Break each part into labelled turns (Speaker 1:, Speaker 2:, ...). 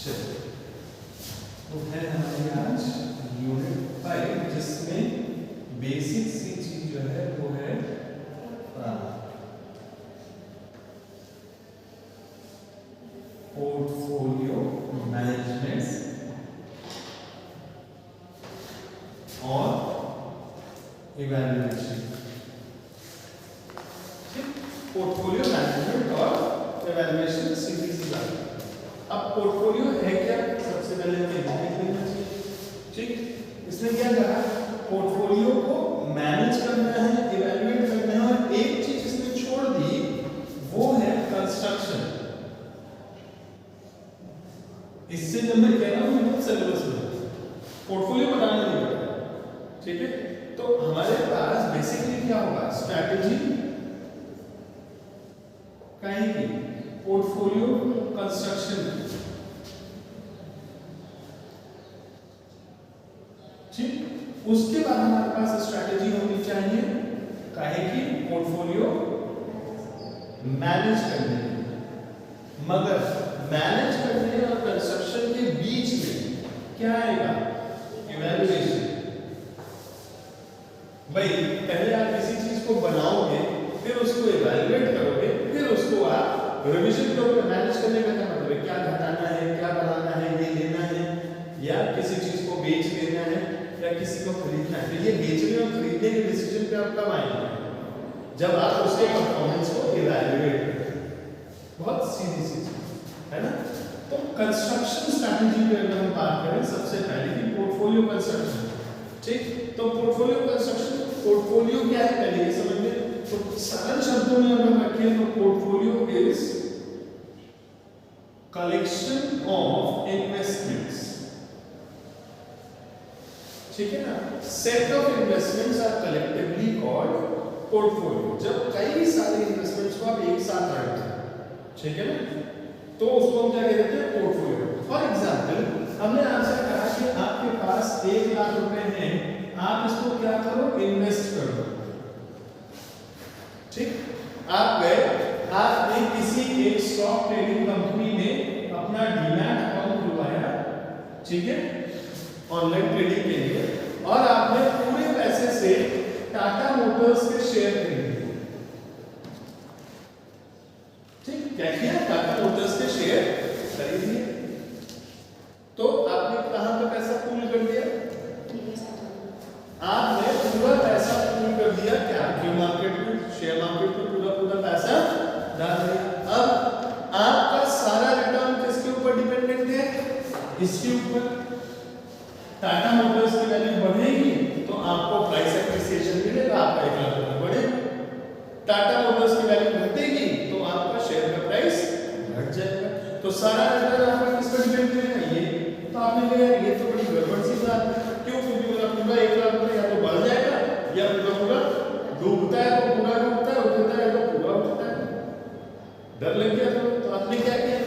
Speaker 1: चलो तो है हमारी आज यूनिट 5 जिसमें बेसिक सी चीज जो है वो है पोर्टफोलियो मैनेजमेंट और इवैल्यूएशन। पोर्टफोलियो मैनेजमेंट और इवैल्यूएशन सीधी सी बात है। अब पोर्टफोलियो है क्या, सबसे पहले हमें देख लेना चाहिए। ठीक, इसने क्या कहा, पोर्टफोलियो को मैनेज करना है, इवैल्यूएट करना है, और एक चीज इसने छोड़ दी वो है कंस्ट्रक्शन। इससे जब मैं कह रहा हूं बहुत सिलेबस में पोर्टफोलियो बनाना नहीं पड़ता। ठीक है, तो हमारे पास बेसिकली क्या होगा, स्ट्रैटेजी कहीं की, पोर्टफोलियो कंस्ट्रक्शन। ठीक, उसके बाद हमारे पास स्ट्रैटेजी होनी चाहिए काहे की, पोर्टफोलियो मैनेज करने की। मगर मैनेज करने और कंस्ट्रक्शन के बीच में क्या आएगा, इवैल्यूएशन। भाई पहले आप किसी चीज को बनाओगे, फिर उसको इवैल्यूएट करोगे, फिर उसको आप रिवीजन करोगे। मैनेज करने का क्या मतलब है, क्या घटाना है, क्या बढ़ाना है, ये लेना है या किसी चीज को बेच देना है या किसी को खरीदना है। तो ये बेचने और खरीदने के डिसीजन पे आप कब आएंगे, जब आप उसके परफॉर्मेंस को इवैल्यूएट करें। बहुत सीधी सी चीज है ना। तो कंस्ट्रक्शन स्ट्रैटेजी पे अगर हम बात करें, सबसे पहले की पोर्टफोलियो कंस्ट्रक्शन। ठीक, तो पोर्टफोलियो कंस्ट्रक्शन, पोर्टफोलियो क्या है पहले ये समझ लें। तो सरल शब्दों में अगर रखें तो portfolio is collection of investments. ठीक है ना, set of investments are collectively called portfolio. जब कई सारे इन्वेस्टमेंट्स को आप एक साथ रखते हैं, ठीक है ना, तो उसको हम क्या कहते हैं, पोर्टफोलियो। फॉर एग्जांपल, हमने आपसे कहा कि आपके पास 1 लाख रुपए हैं, आप इसको क्या करो, इन्वेस्ट कर दो। ठीक, आप गए, आपने किसी एक स्टॉक ट्रेडिंग कंपनी में अपना डीमैट अकाउंट खुलवाया, ठीक है, ऑनलाइन ट्रेडिंग के लिए, और आपने पूरे पैसे से टाटा मोटर्स के शेयर खरीदे। ठीक, क्या किया, टाटा मोटर्स के शेयर खरीद लिए। तो आपने कहां पे पैसा पूल कर दिया, आपने पूरा पैसा पूल कर दिया क्या, क्यों मार्केट में, शेयर मार्केट में पूरा पैसा डाल दिया। अब आपका सारा रिटर्न किसके ऊपर डिपेंडेंट है, इसके ऊपर। टाटा मोटर्स की वैल्यू बढ़ेगी तो आपको प्राइस एप्रिसिएशन मिलेगा, आपका 1 लाख रुपए बढ़ेगा। टाटा मोटर्स की वैल्यू घटेगी तो आपका शेयर का प्राइस घट जाएगा। तो सारा रिटर्न आपका किस पर डिपेंड करेगा, ये। तो आपने कहा ये तो बड़ी गड़बड़ सी बात है, क्यों, क्योंकि पूरा 1 लाख रुपए या तो बढ़ जाएगा या पूरा डूबता है तो पूरा डूबता है, उठता है तो पूरा उठता है। डर लग गया तो आपने क्या किया,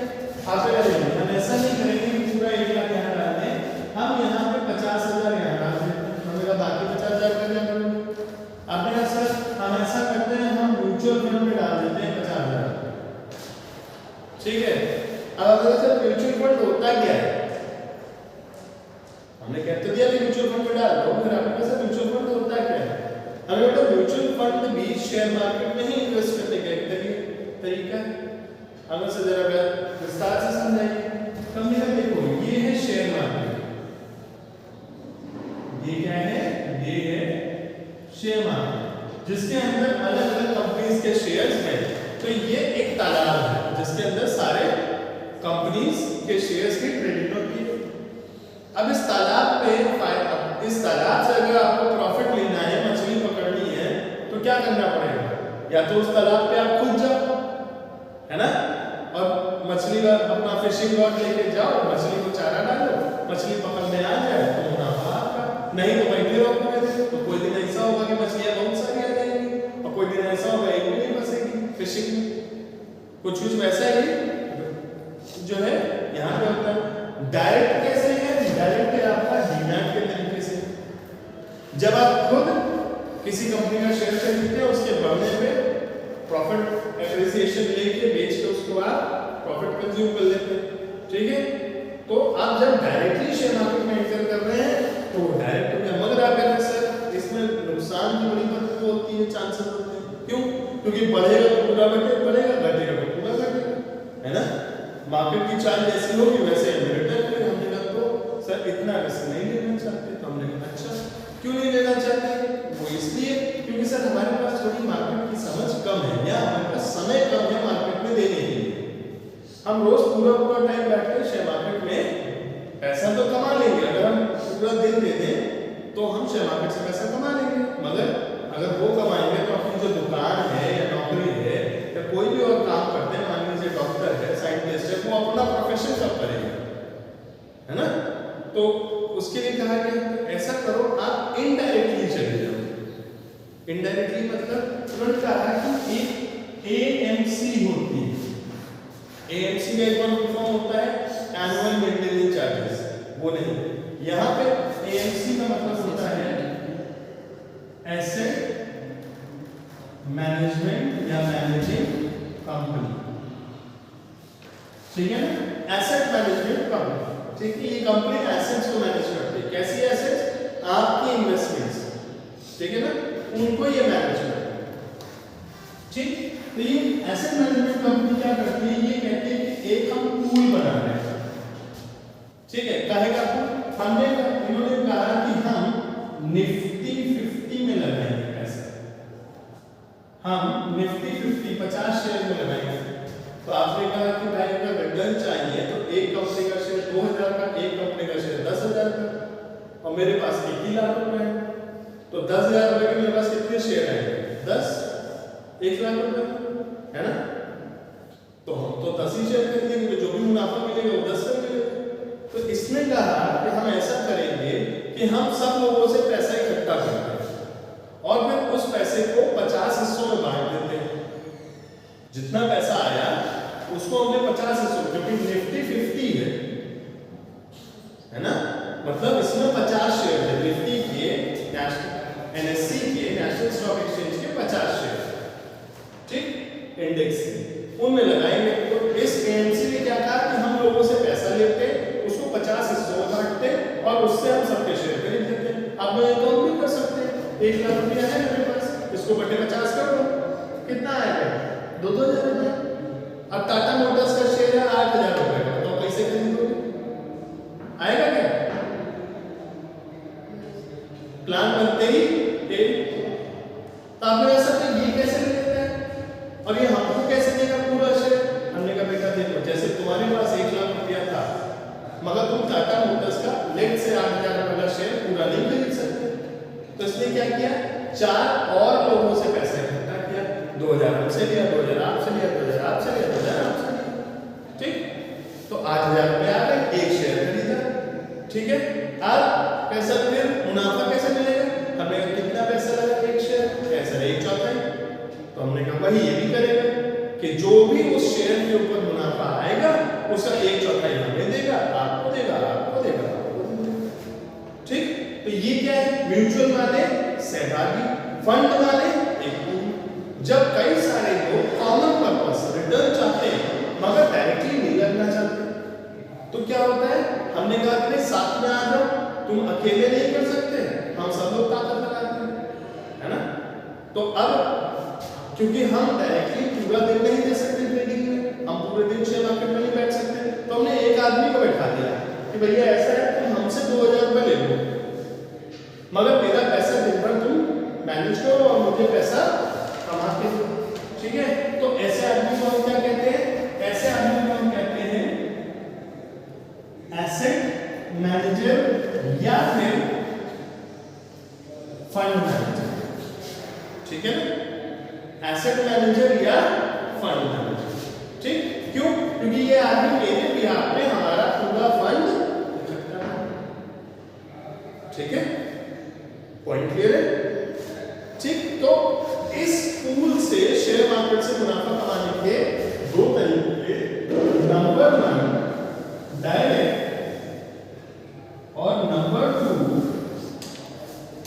Speaker 1: हम ऐसा नहीं करेंगे कि पूरा 1 लाख यहाँ डाल दें, हम यहाँ पे 50,000 यहाँ डाल दें, हमें बाकी 50,000 कर दिया करेंगे। आपने कहा सर हम ऐसा करते हैं, हम म्यूचुअल फंड में डाल देते हैं 50,000। ठीक है, अब अगर सर म्यूचुअल फंड होता क्या है, हमने कह तो दिया कि म्यूचुअल फंड में डाल दो, फिर आपने कहा म्यूचुअल फंड होता क्या है। हमें बेटा म्यूचुअल फंड भी शेयर मार्केट में ही इन्वेस्ट करने का एक तरीका है। हम इसे जरा विस्तार से समझाएंगे। हमने कहा देखो ये है शेयर मार्केट, ये क्या है, ये है शेयर मार्केट, जिसके अंदर अलग अलग कंपनीज के शेयर्स हैं। तो ये एक तालाब है जिसके अंदर सारे कंपनीज के शेयर्स की ट्रेडिंग होती है। अब इस तालाब से अगर आपको प्रॉफिट लेना है, मछली पकड़नी है, तो क्या करना पड़ेगा, या तो उस तालाब पे आप खुद जाओ, है ना, और मछली का अपना फिशिंग रॉड लेके जाओ, मछली को चारा डालो, मछली पकड़ने आ जाए तो मुनाफा आपका, नहीं तो बैठे रहो पूरे दिन। तो कोई दिन ऐसा होगा कि मछलियां बहुत सारी आ जाएंगी, और कोई दिन ऐसा होगा एक भी नहीं फंसेगी फिशिंग में। कुछ वैसा ही जो है यहाँ पे होता है। डायरेक्ट कैसे है, डायरेक्ट है आपका डीमैट के तरीके से। जब आप खुद किसी कंपनी का शेयर खरीदते हैं, उसके बढ़ने पे प्रॉफिट एप्रिसिएशन लेके बेच के उसको आप प्रॉफिट कंज्यूम कर लेते हैं। ठीक है, तो आप जब डायरेक्टली शेयर मार्केट में एंटर कर रहे हैं तो डायरेक्ट में मगर आप कहते हैं सर इसमें नुकसान की बड़ी बात होती है, चांसेस होते हैं। क्यों? क्योंकि बढ़ेगा तो पूरा बढ़ेगा, घटेगा तो पूरा घटेगा, है ना। मार्केट की चाल जैसी होगी वैसे रिटर्न करेगा। हमने कहा तो सर इतना रिस्क नहीं लेना चाहते। तो हमने कहा अच्छा क्यों नहीं लेना चाहते? वो इसलिए क्योंकि सर हमारे पास थोड़ी मार्केट की समझ कम है या हमारे पास समय कम है मार्केट में देने के लिए। हम रोज पूरा टाइम बैठकर शेयर मार्केट में पैसा तो कमा लेंगे, अगर हम पूरा दिन दे दें तो हम शेयर मार्केट से पैसा कमा लेंगे, मगर अगर वो कमाएंगे तो अपनी जो दुकान है या नौकरी है या कोई भी और काम करते हैं, मान लीजिए डॉक्टर है, साइंटिस्ट है, वो अपना प्रोफेशन कब करेंगे, है ना। तो उसके लिए कहा गया ऐसा करो आप इनडायरेक्टली चले जाओ। इनडायरेक्टली मतलब तुरंत कहा कि एक एएमसी होती है। एएमसी का एक और फॉर्म होता है एनुअल मेंटेनेंस चार्जेस, वो नहीं। यहाँ पे एएमसी का मतलब होता है एसेट मैनेजमेंट या मैनेजिंग कंपनी, ठीक है ना। एसेट मैनेजमेंट कंपनी, ठीक है। ये कंपनी एसेट्स को मैनेज करती है। कैसी एसेट्स? आपकी इन्वेस्टमेंट्स, ठीक है ना, उनको ये मैनेज करती है, ठीक। तो ये एसेट मैनेजमेंट कंपनी क्या करती है? ये कहती है कि एक हम पूल बना रहे हैं, ठीक है। कहेगा हमने इन्होंने कहा कि हम निफ्टी 50 में लगाएंगे पैसा, हम निफ्टी 50 शेयर में लगाएंगे। तो आपने कहा कि भाई अगर रिटर्न चाहिए तो एक कंपनी का शेयर 2000 का, एक कंपनी का शेयर 10,000 का, और मेरे पास 1 ही लाख रुपए है, तो 10,000 रुपए के मेरे पास कितने शेयर आएंगे? 10, 1 लाख रुपए, है ना। तो हम तो 10 ही शेयर खरीदेंगे, मुझे जो भी मुनाफा मिलेगा वो 10 का मिलेगा। तो इसने कहा कि हम ऐसा करेंगे कि हम सब लोगों से पैसा इकट्ठा करते हैं और फिर उस पैसे को 50 हिस्सों में बांट देते हैं। जितना पैसा आया उसको हमने 50 हिस्सों, क्योंकि निफ्टी 50 है ना, मतलब इसमें 50 शेयर है। निफ्टी के, एनएससी के, नेशनल स्टॉक एक्सचेंज के 50 शेयर, ठीक, इंडेक्स के, उनमें लगाएंगे। तो इस एएमसी ने क्या कहा कि हम लोगों से पैसा लेते हैं, उसको 50 हिस्सों में बांटते हैं और उससे हम सबके शेयर खरीद लेते हैं। अब मैं तो भी कर सकते हैं, 1 लाख रुपया है मेरे पास, इसको बटे 50 कर दो, कितना आएगा? 2,000 रुपये। अब टाटा मोटर्स का शेयर है 8,000 रुपए का, तो कैसे खरीदोगे? आएगा क्या? प्लान बनते ही तो आपने ऐसा कि ये कैसे ले लेता है और ये हमको कैसे देगा पूरा शेयर? हमने कहा बेटा देखो, जैसे तुम्हारे पास 1 लाख रुपया था, मगर तुम टाटा मोटर्स का लेट से 8,000 रुपए का शेयर पूरा नहीं खरीद सकते, तो इसने क्या किया? 4 और लोगों से पैसा इकट्ठा किया, 2,000 हमसे लिया, 2,000 आपसे लिया, 2,000 आपसे लिया, 2,000 आपसे लिया, ठीक। तो 8,000 रुपए आ गए, एक शेयर खरीदा, ठीक है। अब पैसा फिर मुनाफा कैसे मिलेगा? हमें कितना पैसा लगा? एक शेयर, पैसा 1/4। तो हमने कहा वही ये भी करेगा कि जो भी उस शेयर के ऊपर मुनाफा आएगा उसका 1/4 हमें देगा, आपको देगा, आपको देगा, ठीक। तो ये क्या है? म्यूचुअल माने सहभागी, फंड माने एक पूल। जब कई सारे लोग कॉमन पर्पस रिटर्न चाहते हैं मगर डायरेक्टली नहीं करना चाहते, तो क्या होता है? हमने कहा कि साथ में आ जाओ, तुम अकेले नहीं कर सकते, हम सब लोग ताकत लगाते हैं, है ना। तो अब क्योंकि हम डायरेक्टली पूरा दिन नहीं दे सकते ट्रेडिंग में, हम पूरे दिन शेयर मार्केट में नहीं बैठ सकते, तो हमने एक आदमी को बैठा दिया कि भैया ऐसा है तुम हमसे 2,000 रुपए ले लो, मगर मेरा पैसा दिन भर तुम मैनेज करो और मुझे पैसा कमा के दो, ठीक है। तो ऐसे आदमी को हम क्या कहते हैं? ऐसे आदमी को हम कहते हैं एसेट मैनेजर या फिर फंड मैनेजर, ठीक है ना। एसेट मैनेजर या फंड मैनेजर, ठीक। क्यों? क्योंकि ये आदमी मेरे बिहाफ पे हमारा पूरा फंड इकट्ठा है, ठीक है। पॉइंट क्लियर है, ठीक। तो इस पूल से शेयर मार्केट से मुनाफा कमाने के 2 तरीके, नंबर 1 डायरेक्ट और नंबर 2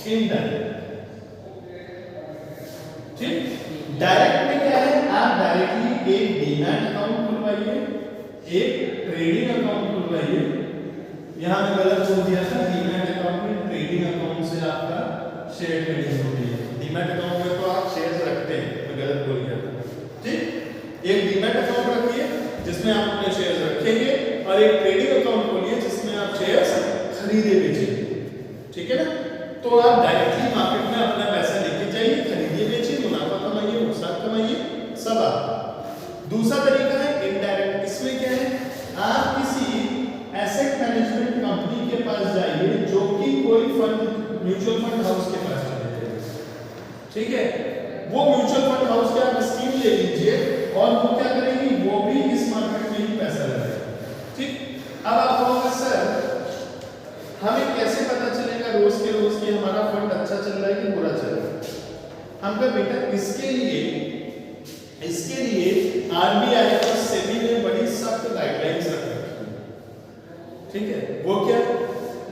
Speaker 1: इनडायरेक्ट, ठीक। डायरेक्ट में क्या है? आप डायरेक्टली एक डीमैट अकाउंट खुलवाइए, एक ट्रेडिंग अकाउंट खुलवाइए, यहाँ मैं गलत बोल दिया था, डीमैट अकाउंट में ट्रेडिंग अकाउंट से आपका शेयर ट्रेडिंग होती है। डीमैट अकाउंट में तो आप शेयर्स रखते हैं, मैं गलत बोल गया था। ठीक, एक डीमैट अकाउंट रखिए जिसमें आप अपने शेयर्स रखेंगे, और एक ट्रेडिंग अकाउंट खोलिए जिसमें आप शेयर्स खरीदे बेचेंगे। ठीक है ना? तो आप डायरेक्टली मार्केट में अपना पैसा लेके जाइए, खरीदिए बेचिए, मुनाफा कमाइए, नुकसान कमाइए, सब आप। दूसरा तरीका है इनडायरेक्ट। इसमें क्या है, आप किसी एसेट मैनेजमेंट कंपनी के पास जाइए जो कि कोई फंड, म्यूचुअल फंड हाउस के पास चले जाइए। ठीक है, वो म्यूचुअल फंड हाउस के आप स्कीम ले लीजिए, और वो क्या करेंगे, वो भी इस मार्केट में ही पैसा लगाएंगे। ठीक, अब आप कहोगे सर हमें कैसे पता चलेगा रोज के रोज कि हमारा फंड अच्छा चल रहा है कि बुरा चल रहा है? हम कहा बेटा इसके लिए आरबीआई और सेबी ने बड़ी सख्त गाइडलाइंस रख रखी है। ठीक है, वो क्या,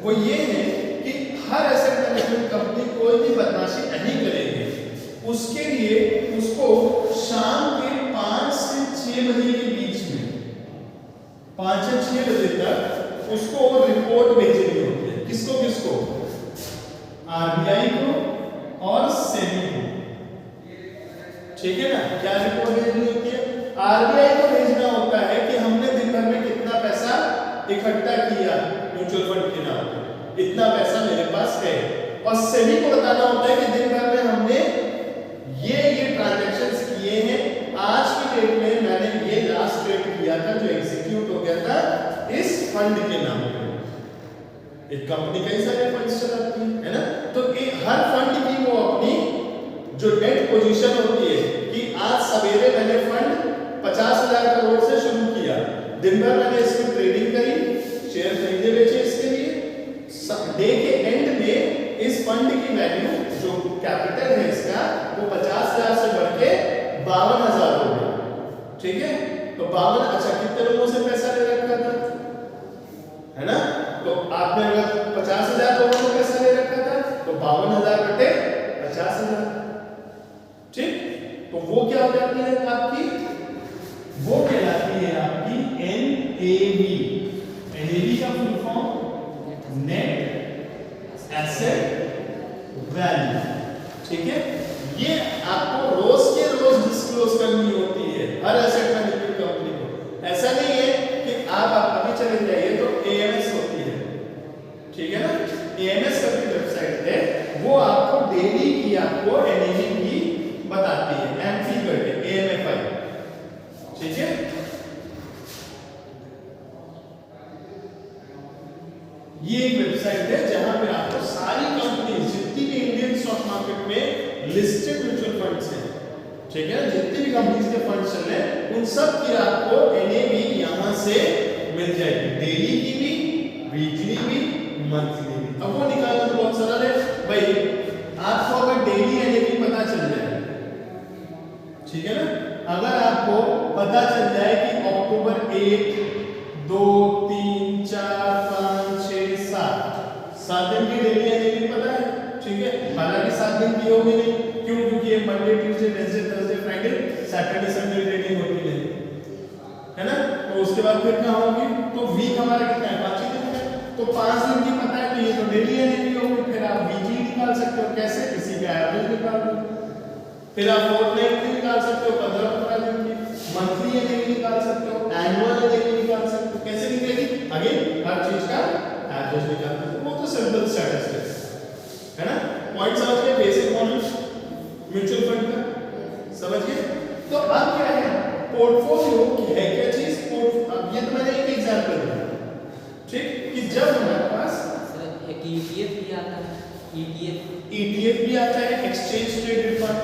Speaker 1: वो ये है कि हर एसेट मैनेजमेंट कंपनी कोई भी बदमाशी नहीं करेगी, उसके लिए उसको शाम के 5 से 6 बजे के बीच में, 5 से 6 बजे तक उसको रिपोर्ट भेजनी होती है। किसको किसको? आरबीआई को और सेबी को। ठीक है ना? क्या रिपोर्ट भेजनी होती है? आरबीआई को भेजना होता है कि हमने दिन भर में कितना पैसा इकट्ठा किया म्यूचुअल फंड के नाम पे, इतना पैसा मेरे पास है। और सेबी को बताना होता है कि दिन भर में हमने ये ट्रांजैक्शंस किए हैं, आज की डेट में मैंने ये लास्ट ट्रेड किया था जो एग्जीक्यूट हो गया था इस फंड के नाम पे। एक कंपनी कई सारे फंड्स चलाती है ना? तो हर फंड की वो अपनी जो डेट पोजीशन होती है कि आज सवेरे मैंने फंड 50,000 करोड़ से शुरू किया, दिन भर मैंने इसमें ट्रेडिंग करी, शेयर खरीदे बेचे, इसके लिए डे के एंड में इस फंड की वैल्यू जो कैपिटल है इसका वो 50,000 से बढ़ के 52,000 हो गया। ठीक है, तो 52, अच्छा कितने लोगों से पैसा ले रखा था, है ना? तो आपने अगर 50,000 लोगों से पैसा ले रखा था तो 52,000 बटे 50,000। ठीक, तो वो क्या हो जाती है आपकी, वो कहलाती है आपकी एनएवी। एनएवी का full form net asset value. ठीक है, ये आपको रोज के रोज डिस्क्लोज करनी होती है हर एसेट मैनेजमेंट कंपनी को। ऐसा नहीं है कि आप अभी चले जाइए तो एएमएस होती है। ठीक है ना? एएमएस का भी वेबसाइट है, वो आपको डेली की आपको एनएवी की बताती है, एमफी करके एएमएफआई। ठीक है, ये एक वेबसाइट है जहां पे आपको सारी कंपनी जितनी भी इंडियन स्टॉक मार्केट में लिस्टेड म्यूचुअल फंड्स हैं, ठीक है, जितनी भी कंपनीज के फंड्स चल रहे हैं उन सब की आपको एनएवी यहां से मिल जाएगी, डेली की भी, वीकली भी, मंथली भी। अब वो निकालना तो बहुत सरल है भाई, आपको अगर डेली एनएवी पता चल जाए, ठीक है ना, अगर आपको पता चल जाए कि अक्टूबर 1, 2, 3, 4, 5, 6, 7 दिन की डेली एनएवी पता है। ठीक है, हालांकि 7 दिन की होगी नहीं, क्यों? क्योंकि ये Monday, Tuesday, Wednesday, Thursday, Friday, Saturday, Sunday trading होती है, है ना? तो उसके बाद फिर क्या होगी? तो वीक हमारा कितना है? 5 दिन का। तो 5 दिन की पता है तो ये तो डेली एनएवी होगी। फिर आप वीकली निकाल सकते हो, कैसे? किसी का एवरेज निकाल दो। फिर आप फोर्टनाइटली निकाल सकते हो, 15-15 दिन की। मंथली एनएवी निकाल सकते हो, एनुअल एनएवी निकाल सकते हो। कैसे निकलेगी? अगेन हर चीज का एवरेज निकाल सकते हो, वो तो सिंपल स्टैटिस्टिक्स है ना? पॉइंट समझ गए? बेसिक नॉलेज म्यूचुअल फंड का समझ गए? तो अब क्या है, पोर्टफोलियो है क्या चीज? अब ये तो मैंने एक एग्जांपल दिया, ठीक, कि जब हमारे पास
Speaker 2: एक ईटीएफ भी आता है,
Speaker 1: ईटीएफ भी आता है, एक्सचेंज ट्रेडेड फंड,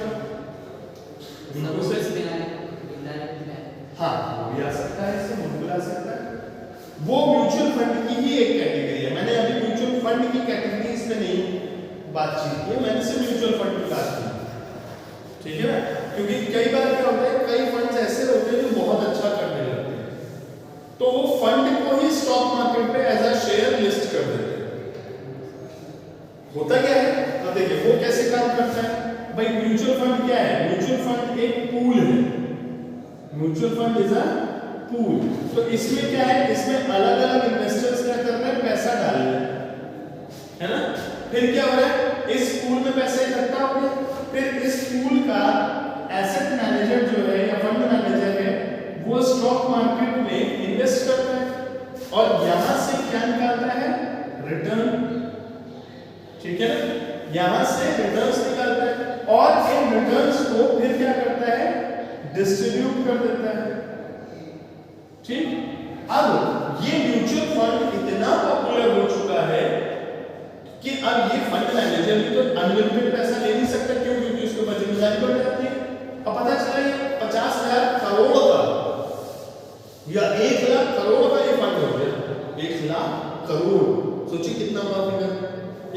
Speaker 1: हाँ वो भी आ सकता है, इससे बिल्कुल आ सकता है। वो म्यूचुअल फंड की ही एक कैटेगरी है। मैंने अभी म्यूचुअल फंड की कैटेगरीज में नहीं बातचीत की, मैंने सिर्फ म्यूचुअल फंड की बात की, ठीक है ना? क्योंकि कई बार क्या होता है, कई फंड्स ऐसे होते हैं जो बहुत अच्छा करने लगते हैं, तो वो फंड को ही स्टॉक मार्केट पे एज अ शेयर लिस्ट कर देते हैं। होता क्या है, अब देखिए वो कैसे काम करता है भाई। म्यूचुअल फंड क्या है? म्यूचुअल फंड एक पूल है। Mutual fund is a pool. तो इसमें क्या है, इसमें अलग अलग इन्वेस्टर्स क्या कर रहे हैं, पैसा और यहां से क्या निकालता है? रिटर्न। ठीक है ना, यहां से रिटर्न्स निकालता है और इन रिटर्न्स को फिर क्या करता है? डिस्ट्रीब्यूट कर देता है। ठीक, अब ये म्यूचुअल फंड इतना पॉपुलर हो चुका है कि अब ये फंड मैनेजर भी तो अनलिमिटेड पैसा ले नहीं सकता। क्यों? क्योंकि उसके ऊपर जिम्मेदारी बढ़ जाती है। अब पता चला ये 50,000 करोड़ का या 1 लाख करोड़ का ये फंड हो गया। 1 लाख करोड़, सोचिए कितना बड़ा फिगर।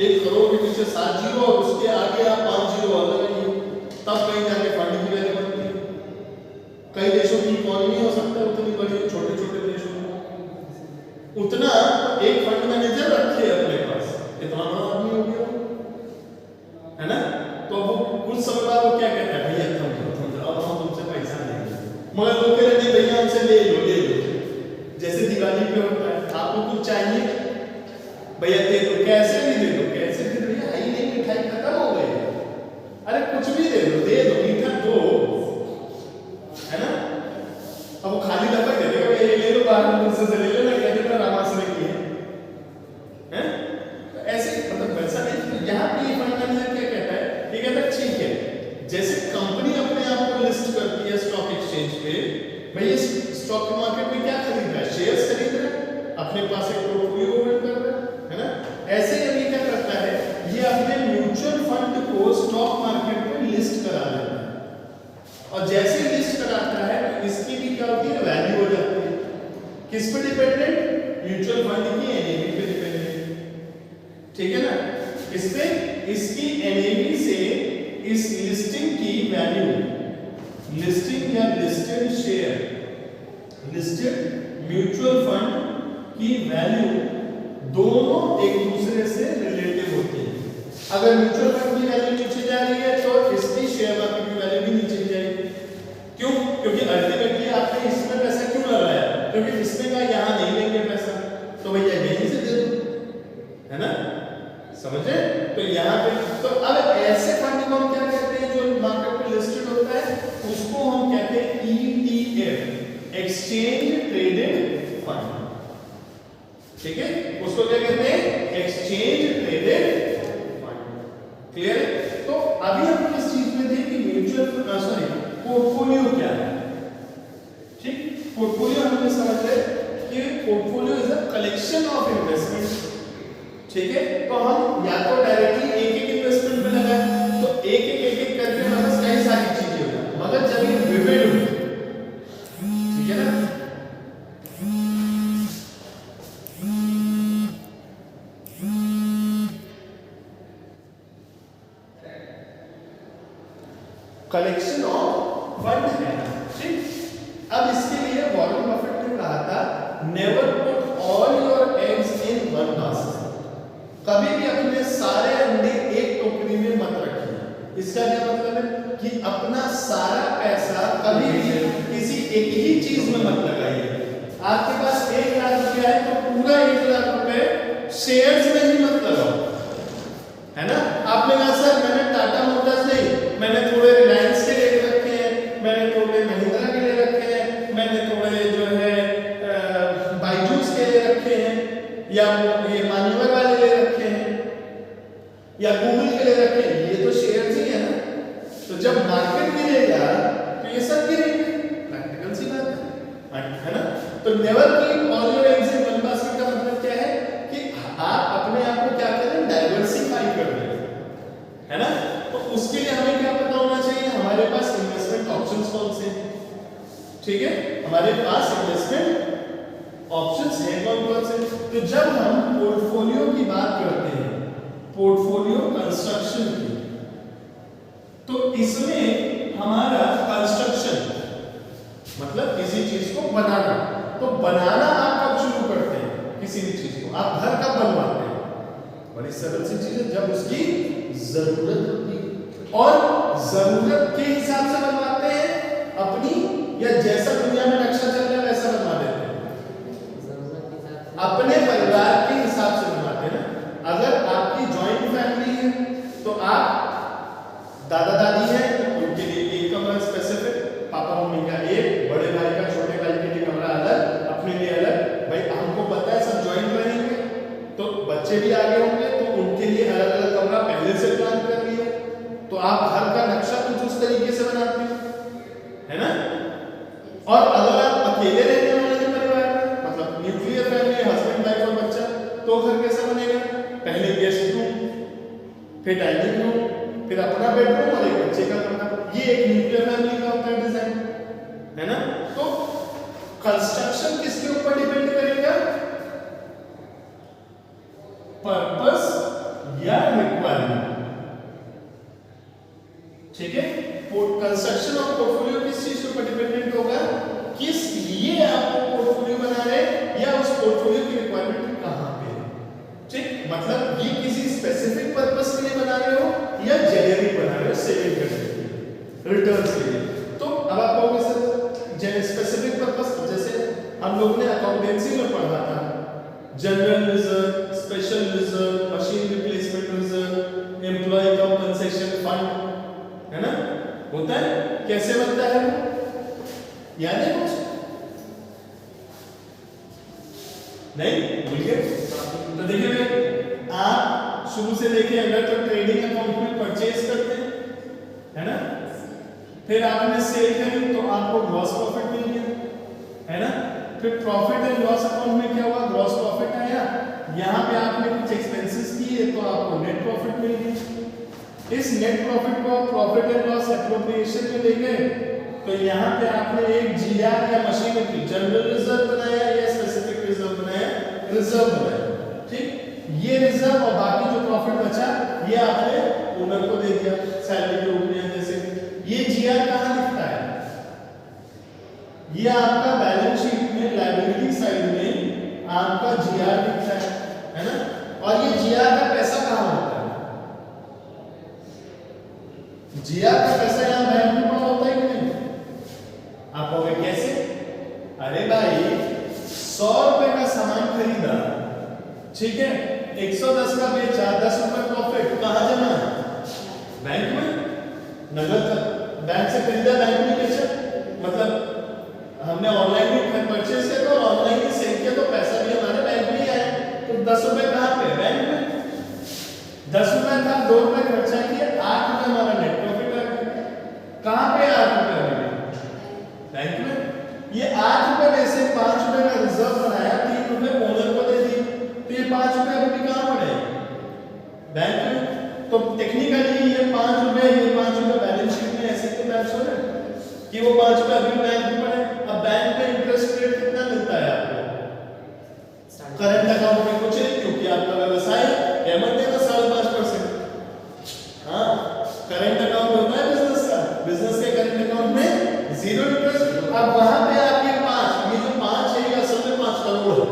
Speaker 1: 1 करोड़ के पीछे 7 जीरो और उसके आगे आप 5 जीरो और लगाइए, तब कहीं जाके फंड की वैल्यू बनती है। कई देशों की इकोनॉमी हो सकता है उतनी बड़ी, छोटे छोटे देशों में उतना एक फंड मैनेजर रखे अपने पास, इतना बड़ा आदमी हो गया, है ना। तो वो कुछ समय बाद वो क्या कहता है? भैया तुम अब हम तुमसे पैसा लेंगे, मगर लोग कह रहे हैं भैया हमसे ले लो ले लो। जैसे दिवाली पे होता है, आपको कुछ चाहिए भैया दे दो, कैसे भी दे दो, कैसे भी भैया आई नहीं, मिठाई खत्म हो गई, अरे कुछ भी दे दो मीठा दो, है ना। अब वो खाली डब्बा दे देगा, ये ले लो बाहर मुझसे से ले लो ना, कहते हैं रामाश्रय की है। तो ऐसे मतलब वैसा नहीं। यहाँ पे ये फंड मैनेजर क्या कहता है? ये कहता है ठीक है, जैसे कंपनी अपने आप को लिस्ट करती है स्टॉक एक्सचेंज पे, भाई स्टॉक मार्केट में क्या खरीद रहा है? शेयर्स खरीद रहा है, अपने पास एक पोर्टफोलियो होल्ड कर रहा है ना। ऐसे ही क्या करता है? ये अपने म्यूचुअल फंड को स्टॉक मार्केट में लिस्ट करा देता है और जैसे ही लिस्ट कराता है तो इसकी भी क्या होती है? वैल्यू हो जाती है। किस पे डिपेंडेंट? म्यूचुअल फंड की एनएवी पे डिपेंडेंट। ठीक है ना। इस पे इसकी एनएवी से इस लिस्टिंग की वैल्यू, लिस्टिंग या listed share, listed mutual fund की वैल्यू दोनों एक दूसरे से रिलेटिव होती है। अगर म्यूचुअल फंड की वैल्यू नीचे जा रही है तो इसकी शेयर मार्केट की वैल्यू भी नीचे जाएगी। क्यों? क्योंकि अल्टीमेटली आपने इसमें पैसा क्यों लगाया? क्योंकि इसमें का यहां नहीं लेंगे पैसा, तो भैया यहीं से दे दो, है ना। समझे? तो यहाँ पे तो अब ऐसे फंड को हम क्या कहते हैं? जो मार्केट में लिस्टेड होता है उसको हम कहते हैं ETF, एक्सचेंज ट्रेडेड फंड। ठीक है, उसको क्या कहते हैं? Exchange traded fund. क्लियर है? तो अभी हम किस चीज में थे कि म्यूचुअल पोर्टफोलियो क्या है। ठीक, पोर्टफोलियो हमने समझ लिया कि portfolio is a collection of investment. ठीक है, तो हम या तो डायरेक्टली एक एक इन्वेस्टमेंट में लगाए तो एक एक करके हमारे कई सारी चीजें हो जाए, मगर जब ये विविध हो, ठीक है ना, कलेक्शन ऑफ फंड है। ठीक, अब इसके लिए वॉरेन बफेट ने कहा था never put all your eggs in one basket. कभी भी अपने सारे अंडे एक टोकरी में मत रखिए। इसका क्या मतलब है कि अपना सारा पैसा कभी भी किसी एक ही चीज में मत लगाइए। आपके पास 1 लाख रुपया है तो पूरा 1 लाख रुपए शेयर्स में ही मत लगाओ, है ना। आपने कहा सर मैंने टाटा मोटर्स नहीं, मैंने थोड़े रिलायंस के लिए रखे हैं, मैंने थोड़े महिंद्रा के लिए रखे हैं, मैंने थोड़े जो है बायजूस के लिए रखे हैं, या ये मान्यवर वाले ले रखे हैं, या गूगल के लिए रखे हैं, ये तो शेयर्स ही है ना। तो जब मार्केट गिरेगा तो ये सब गिरेंगे, प्रैक्टिकल सी बात है ना। तो never keep all your eggs in one basket का मतलब क्या है कि आप अपने आप को क्या करें? डाइवर्सिफाई कर रहे हैं, है ना। तो उसके लिए हमें क्या पता होना चाहिए? हमारे पास इन्वेस्टमेंट ऑप्शंस कौन से हैं। ठीक है, हमारे पास इन्वेस्टमेंट ऑप्शंस हैं कौन से। तो जब हम पोर्टफोलियो की बात करते हैं, पोर्टफोलियो कंस्ट्रक्शन की, तो इसमें हमारा कंस्ट्रक्शन मतलब किसी चीज को बनाना। तो बनाना आप कब शुरू करते हैं? किसी भी चीज को आप घर कब बनवाते हैं? बड़ी सरल सी चीज है, जब उसकी जरूरत होती है। और जरूरत के हिसाब से बनवाते हैं अपनी, या जैसा दुनिया में नक्शा चल रहा है वैसा बनवा देते हैं? अपने परिवार के हिसाब से बनवाते हैं ना। अगर आपकी जॉइंट फैमिली है तो आप दादा दादी हैं तो उनके लिए एक कमरा स्पेसिफिक, पापा मम्मी का एक, बड़े भाई का छोटे भाई के लिए कमरा अलग, अपने लिए अलग। भाई हमको पता है बच्चे भी आगे होंगे तो उनके लिए अलग अलग कमरा पहले से प्लान कर लिया, तो आप घर का नक्शा कुछ उस तरीके से बनाते हो, है ना। और अगर आप अकेले रहने वाले हैं परिवार में, मतलब न्यूक्लियर फैमिली, हस्बैंड वाइफ और बच्चा, तो घर कैसा बनेगा? पहले गेस्ट रूम, फिर डाइनिंग रूम, फिर अपना बेडरूम और एक बच्चे का कमरा। ये एक न्यूक्लियर फैमिली का होता है डिजाइन, है ना। तो कंस्ट्रक्शन किसके ऊपर डिपेंड करेगा? पर्पस या रिक्वायरमेंट, ठीक है। कंस्ट्रक्शन ऑफ पोर्टफोलियो किस चीज के ऊपर डिपेंडेंट होगा? किस लिए आपको पोर्टफोलियो बना रहे हैं या उस पोर्टफोलियो की रिक्वायरमेंट कहां पे है, ठीक। मतलब ये किसी स्पेसिफिक पर्पस के लिए बना रहे हो या जेनेरिक बना रहे हो, सेविंग करने के लिए, रिटर्न्स के लिए। तो अब आप कहोगे सर स्पेसिफिक पर्पस, जैसे हम लोगों ने अकाउंटेंसी में पढ़ा था, general reserve, special reserve, machine replacement reserve, employee compensation fund, है ना, होता है। कैसे बनता है वो, याद है कुछ? नहीं भूल गए? तो देखिए भाई, आप शुरू से देखें, अगर तो ट्रेडिंग अकाउंट में परचेज करते हैं, है ना, फिर आपने सेल करी तो आपको ग्रॉस प्रॉफिट मिल गया, है ना। फिर प्रॉफिट एंड लॉस अकाउंट में क्या हुआ? ग्रॉस प्रॉफिट आया, यहाँ पे आपने कुछ एक्सपेंसेस किए तो आपको नेट प्रॉफिट मिल गया। इस नेट प्रॉफिट को प्रॉफिट एंड लॉस एप्रोप्रिएशन में ले गए, तो यहाँ पे आपने एक जीआर या मशीनरी, जनरल रिजर्व बनाया या स्पेसिफिक रिजर्व बनाया, रिजर्व बनाया, ठीक। ये रिजर्व और बाकी जो प्रॉफिट बचा ये आपने ओनर को दे दिया सैलरी के रूप में। जैसे ये जीआर कहाँ दिखता है? ये आपका बैलेंस शीट में लायबिलिटी साइड में आपका जीआर दिखता है ना। और ये जीआर का पैसा कहाँ होता है? जीआर का पैसा यहाँ बैंक में पड़ा होता है कि नहीं? आप कहोगे कैसे? अरे भाई 100 रुपए का सामान खरीदा, ठीक है, 110 का बेचा, 10 रुपए प्रॉफिट, कहाँ जमा है? बैंक में। नगद बैंक से खरीदा, बैंक में बेचा, मतलब हमने ऑनलाइन भी परचेज किया और ऑनलाइन ही सेल किया, तो पैसा भी हमारे बैंक में ही आया। तो 10 रुपए कहाँ पे? बैंक में। 10 रुपए था, 2 रुपए खर्चा किया, 8 रुपए हमारा नेट प्रॉफिट आ गया। कहाँ पे 8 रुपए आ गए? बैंक में। ये 8 रुपए में से 5 रुपए का रिजर्व बनाया, 3 रुपए ओनर को दे दिए, तो ये 5 रुपए अभी कहाँ पड़े? बैंक में। तो टेक्निकली ये 5 रुपए, ये 5 रुपए बैलेंस शीट में ऐसे तो बैलेंस हो रहे कि वो 5 रुपए अभी बैंक में पड़े। अब बैंक में इंटरेस्ट रेट कितना मिलता है आपको? करंट अकाउंट में कुछ नहीं, क्योंकि आपका व्यवसाय पेमेंट देना 5.5%। हाँ, करंट अकाउंट होता है बिजनेस का, बिजनेस के करंट अकाउंट में 0 इंटरेस्ट। अब वहां पे आप ये 5, ये जो 5 है ये असल में 5 करोड़ है।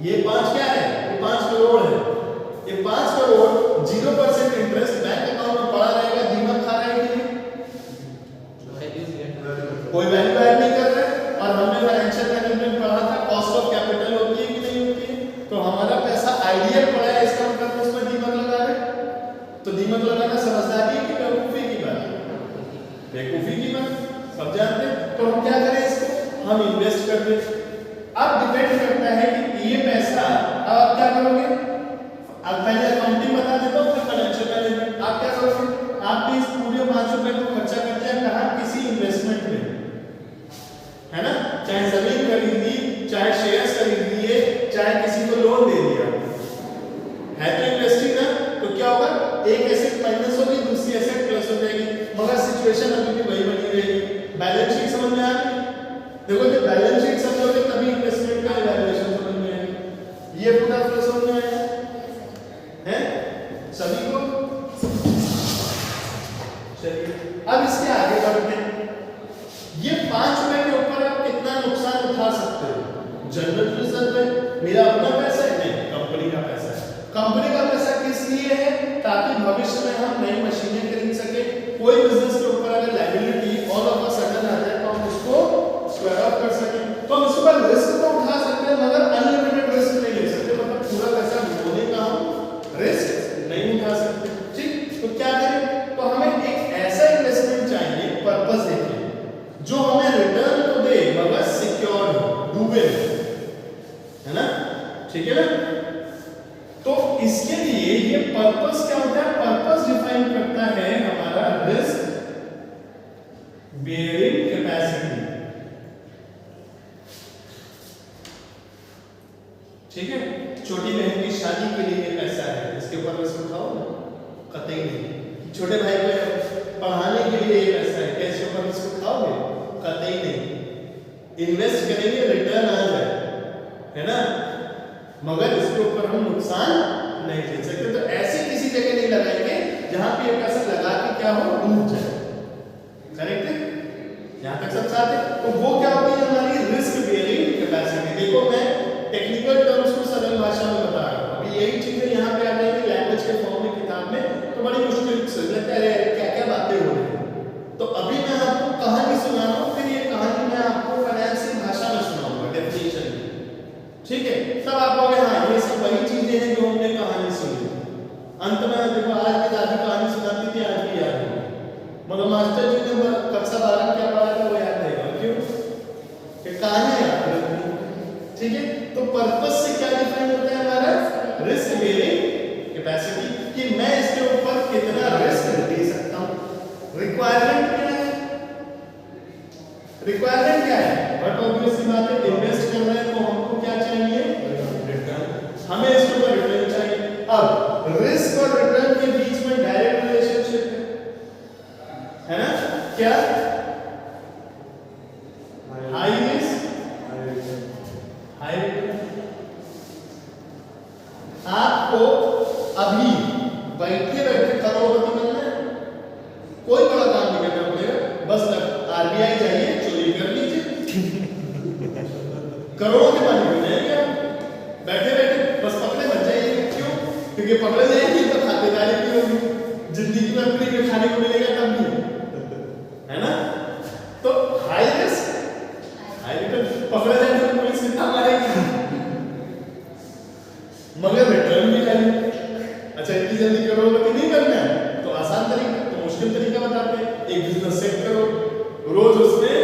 Speaker 1: ये 5 क्या है? ये 5 करोड़ है। ये 5 करोड़ 0% इंटरेस्ट बैंक अकाउंट में पड़ा रहेगा, दीमक खा रहा है कि नहीं? कोई वैल्यू ऐड नहीं कर रहा है। और हमने फाइनेंशियल मैनेजमेंट पढ़ा था, कॉस्ट ऑफ कैपिटल होती है कि नहीं होती है? तो हमारा पैसा आइडियल पड़ा है, इसका मतलब उस पर दीमक लगा रहे। तो दीमक लगाना समझदारी है कि बेवकूफी की बात? बेवकूफी की बात, सब जानते हैं। तो हम क्या करें इसको? हम इन्वेस्ट कर दें। अब डिपेंड करता है कि ये पैसा, अब आप क्या करोगे? अब पहले अकाउंटिंग बता देता हूँ, फिर फाइनेंशियल मैनेजमेंट। आप क्या करोगे? आपने इस पूरे 5 रुपए को खर्चा कर दिया कहाँ? किसी इन्वेस्टमेंट में, है ना। चाहे जमीन खरीद ली, चाहे शेयर्स खरीद लिए, चाहे किसी को लोन दे दिया, है तो इन्वेस्टिंग ना। तो क्या होगा? एक एसेट माइनस होगी, दूसरी एसेट प्लस हो जाएगी, मगर सिचुएशन अभी भी वही बनी रहेगी। बैलेंस शीट समझ में आ गई? देखो जब बैलेंस शीट समझोगे तभी इन्वेस्टमेंट का इवैल्यूएशन समझ में आएगा। ये पूरा फ्लो समझ में आया है सभी को? चलिए अब इसके आगे बढ़ते हैं। ये 5 रुपए के ऊपर आप कितना नुकसान उठा सकते हो? जनरल रिजर्व है, मेरा अपना पैसा है नहीं, कंपनी का पैसा है। कंपनी का पैसा किस लिए है? ताकि भविष्य में हम नई मशीनें खरीद सके। कोई बिजनेस के ऊपर अगर liability all of a sudden आ जाए तो हम उसको स्क्वायर ऑफ कर सके। तो हम इसके ऊपर रिस्क तो उठा सकते हैं, मगर अनलिमिटेड रिस्क नहीं ले सकते, मतलब पूरा पैसा डुबोने का हम रिस्क नहीं उठा सकते, ठीक। तो क्या करें? तो हमें एक ऐसा इन्वेस्टमेंट चाहिए, पर्पस देखिए, जो हमें रिटर्न तो दे मगर सिक्योर हो, डूबे, है ना। ठीक है ना। तो इसके लिए ये पर्पस क्या होता है, पर्पस डिफाइन करता है हमारा रिस्क बेयरिंग कैपेसिटी। ठीक है, छोटी बहन की शादी के लिए पैसा है, इसके ऊपर रिस्क उठाओ ना, कतई नहीं। छोटे भाई को पढ़ाने के लिए ये पैसा है, क्या इसके ऊपर रिस्क उठाओगे, कतई नहीं। इन्वेस्ट करेंगे रिटर्न आ जाए, है ना, मगर इसके ऊपर हम नुकसान नहीं ले सकते। तो ऐसे किसी जगह नहीं लगाएंगे जहां पे ये पैसा लगा के क्या हो, डूब जाए। करेक्ट है, यहां तक सब साथ है। तो वो क्या होती है हमारी रिस्क बेयरिंग कैपेसिटी। देखो मैं टेक्निकल टर्म्स को सरल भाषा में बता रहा हूं, अभी यही चीजें यहाँ पे आ जाएंगी लैंग्वेज के फॉर्म में किताब में, तो बड़ी मुश्किल से लगता है क्या क्या बातें हो रही है। तो अभी मैं आपको कहानी सुना रहा हूँ, फिर ये कहानी मैं आपको फाइनेंशियल भाषा में सुनाऊंगा, डेफिनेशन में। ठीक है, तब आप कहोगे हाँ ये सब वही चीजें हैं जो हमने कहानी सुनी। अंत में देखो आज की दादी कहानी सुनाती थी, आज भी याद है, मगर मास्टर जी ने कक्षा 12 क्या पढ़ा था वो याद नहीं, क्यों कि कहानी याद रहती। ठीक है, तो पर्पस से क्या डिफाइन होता है हमारा रिस्क बेयरिंग कैपेसिटी, कि मैं इसके ऊपर कितना रिस्क ले सकता हूं। रिक्वायरमेंट क्या है, रिक्वायरमेंट क्या है, बट ऑब्वियस सी बात है इन्वेस्ट कर रहे हैं तो हमको क्या चाहिए, रिटर्न, हमें इसके ऊपर रिटर्न चाहिए। अब रिस्क और रिटर्न के बीच में डायरेक्ट रिलेशनशिप है ना, क्या हाई रिस्क हाई रिटर्न। आपको अभी बैठे बैठे करोड़पति मिलना है, कोई बड़ा काम नहीं करना पड़ेगा, बस आरबीआई जाइए चोरी कर लीजिए करोड़ों के मालिक बन जाएंगे आप, बैठे बैठे बस पकड़े बच जाइए। क्यों, क्योंकि पकड़े जाएंगे तो खातेदारी भी होगी, जिंदगी में फ्री में खाने को मिलेगा तब भी, है ना। तो हाई रिस्क हाई रिटर्न, पकड़े जाएंगे तो पुलिस कितना मारेगी, मगर रिटर्न भी चाहिए। अच्छा इतनी जल्दी करोड़पति नहीं करना है तो आसान तरीका, तो मुश्किल तरीका बताते हैं। एक बिजनेस सेट करो, रोज उसमें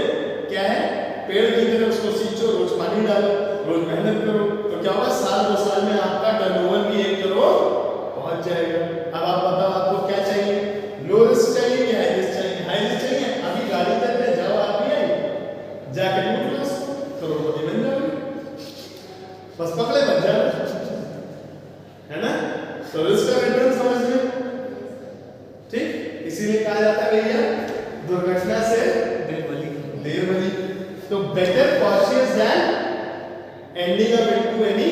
Speaker 1: क्या है, पेड़ की तरह उसको सींचो, रोज पानी डालो, रोज मेहनत करो, तो क्या होगा, साल 2 साल में आपका टर्नओवर भी 1 करोड़ पहुंच जाएगा। अब आप बताओ आपको क्या चाहिए, लो रिस्क चाहिए या हाई रिस्क चाहिए, हाई रिस्क चाहिए, अभी गाड़ी देते हैं, जाओ आरबीआई जाके लूट लो उसको, करोड़पति बन जाओगे, बस पकड़े बन जाओ, है ना। तो रिस्क और रिटर्न समझ में, ठीक, इसीलिए कहा जाता है भैया दुर्घटना से देर भली। तो better cautious than ending up into any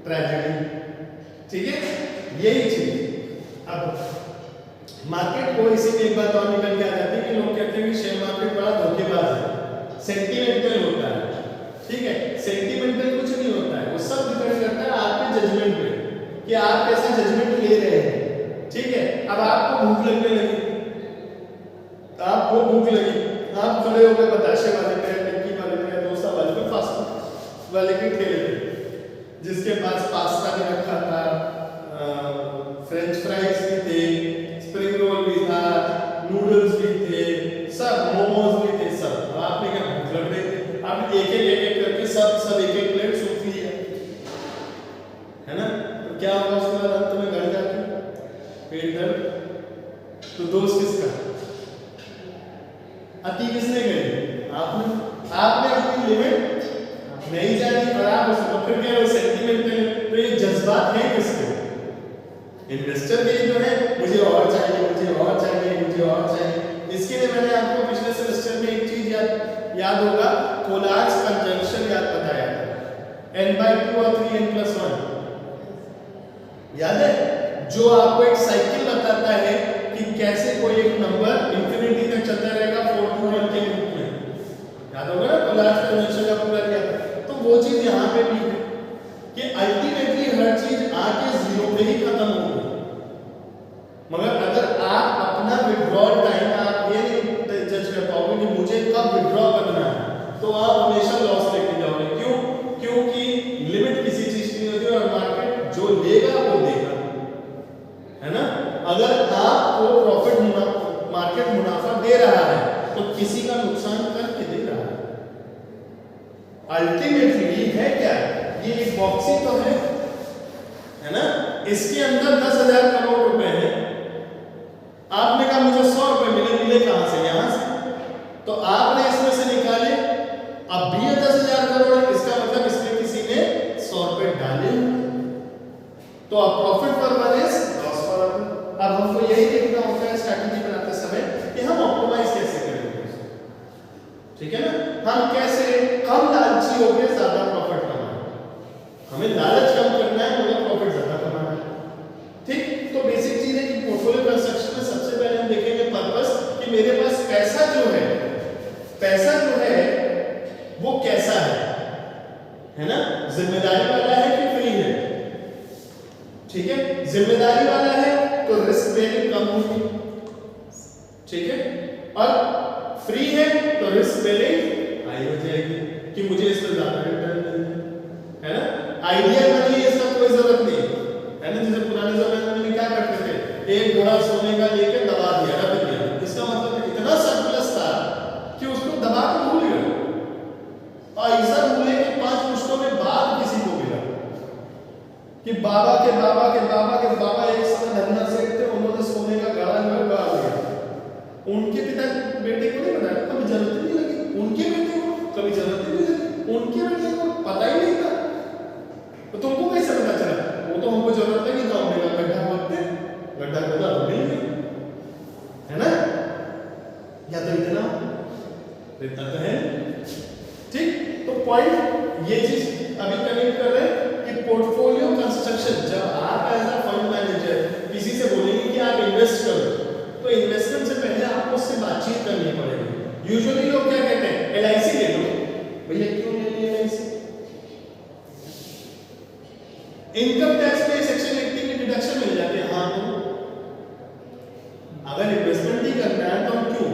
Speaker 1: tragedy. ठीक है, यही चीज। अब मार्केट को इसी में एक बात और निकल के आ जाती है कि लोग कहते हैं कि शेयर मार्केट बड़ा धोखेबाज है, सेंटिमेंटल होता है। ठीक है, सेंटिमेंटल कुछ नहीं होता है, वो सब डिपेंड करता है आपके जजमेंट पे कि आप कैसा जजमेंट ले रहे हैं। ठीक है, अब आपको भूख लगने लगी, आपको भूख लगी, आप खड़े हो गए बताशे वाले पे, टिक्की वाले पे, डोसा वाले पे, फास्ट फूड वाले के ठेले पे, जिसके पास पास्ता भी रखा था, फ्रेंच फ्राइज भी थे, स्प्रिंग रोल भी था, नूडल्स भी थे, सब मोमोज भी थे, सब। आपने क्या भूख लग रही थी, आप एक एक करके सब एक प्लेट सूख लिया, है ना। तो क्या होगा उसके बाद अंत में घर जाके पेट दर्द, तो दोस्त किसका, अति किसने करी, आपने अपनी लिमिट नहीं जानी और आप उसको फिर कह रहे हो सेंटिमेंटल। तो ये जज्बात हैं किसके, इन्वेस्टर के जो है, मुझे और चाहिए, मुझे और चाहिए, मुझे और चाहिए। इसके लिए मैंने आपको पिछले सेमेस्टर में एक चीज याद होगा, कोलाज कंजंक्शन याद बताया था, n/2 और 3n+1 याद है, जो आपको एक साइकिल बताता है कि कैसे कोई एक नंबर इंफिनिटी तक चलता रहेगा 4 to 1 के रूप में, याद होगा ना, कोलाज कंजंक्शन का पूरा किया था। तो वो चीज यहाँ पे भी है कि अल्टीमेटली हर चीज आके 0 पे ही खत्म होगी, मगर अगर आप अपना विड्रॉल टाइम आप ये नहीं जज कर पाओगे कि मुझे कब विड्रॉ करना है, तो आप हमेशा लॉस लेके जाओगे। क्यों, क्योंकि लिमिट किसी चीज की होती है और मार्केट जो लेगा वो देगा, है ना। अगर आपको प्रॉफिट मार्केट मुनाफा दे रहा है तो किसी का नुकसान करके दे रहा है। अल्टीमेटली है क्या, ये एक बॉक्स ही तो है ना? इसके अंदर 10,000 करोड़ रुपए है। आपने कहा मुझे 100 रुपए मिले कहां से? यहां से। तो आपने इसमें से निकाले, अब भी ये 10,000 करोड़ है, इसका मतलब इसमें किसी ने 100 रुपए डाले। तो अब प्रॉफिट पर वन इज लॉस पर वन। अब हमको यही देखना होता है स्ट्रैटेजी बनाते समय कि हम ऑप्टिमाइज कैसे करेंगे, ठीक है ना? हम कैसे कम लालची होकर ज्यादा प्रॉफिट कमाएं। हमें लालच कम करना है मगर प्रॉफिट ज्यादा कमाना है, ठीक? तो बेसिक चीज है कि पोर्टफोलियो कंस्ट्रक्शन में सबसे पहले हम देखेंगे पर्पस कि मेरे पास पैसा जो है वो कैसा है ना? जिम्मेदारी वाला है कि फ्री है? ठीक है, जिम्मेदारी वाला है तो रिस्क बेयरिंग कम होगी, ठीक है, और फ्री है तो रिस्क बेयरिंग हाई हो जाएगी कि मुझे इसमें ज्यादा रिटर्न मिलेगा, है ना? आइडियल मनी इसका कोई जरूरत नहीं है ना? जैसे पुराने जमाने में क्या करते थे, एक बोरा सोने का लेके दबा दिया, रख दिया, इसका मतलब इतना सरप्लस था कि उसको दबा के भूल गए, और ऐसा भूले कि 5 पुश्तों में बाद किसी को मिला कि बाबा के बाबा के बाबा के बाबा एक समय धन्ना सेठ थे, उन्होंने सोने का गाड़ा लगा लिया। उनके पिता बेटे को नहीं बताया, कभी जरूरत नहीं लगी, उनके बेटे को कभी जरूरत नहीं लगी, उनके बेटे को पता ही नहीं था। तो तुमको कैसे पता चला? वो तो हमको जरूरत है कि गांव में गड्ढा खोदते, गड्ढा खोदा तो मिल गया, है ना? या तो इतना तो है, ठीक? तो पॉइंट ये चीज अभी कनेक्ट कर रहे हैं कि पोर्टफोलियो कंस्ट्रक्शन, जब आप एज अ फंड मैनेजर किसी से बोलेंगे कि आप इन्वेस्ट करो, तो इन्वेस्टमेंट से पहले आपको उससे बातचीत करनी पड़ेगी। यूजुअली लोग क्या कहते हैं, एलआईसी ले लो। भैया क्यों ले ली एलआईसी? इनकम टैक्स में सेक्शन 80 में डिडक्शन मिल जाते हैं। हाँ, तो अगर इन्वेस्टमेंट ही करना है तो हम क्यों?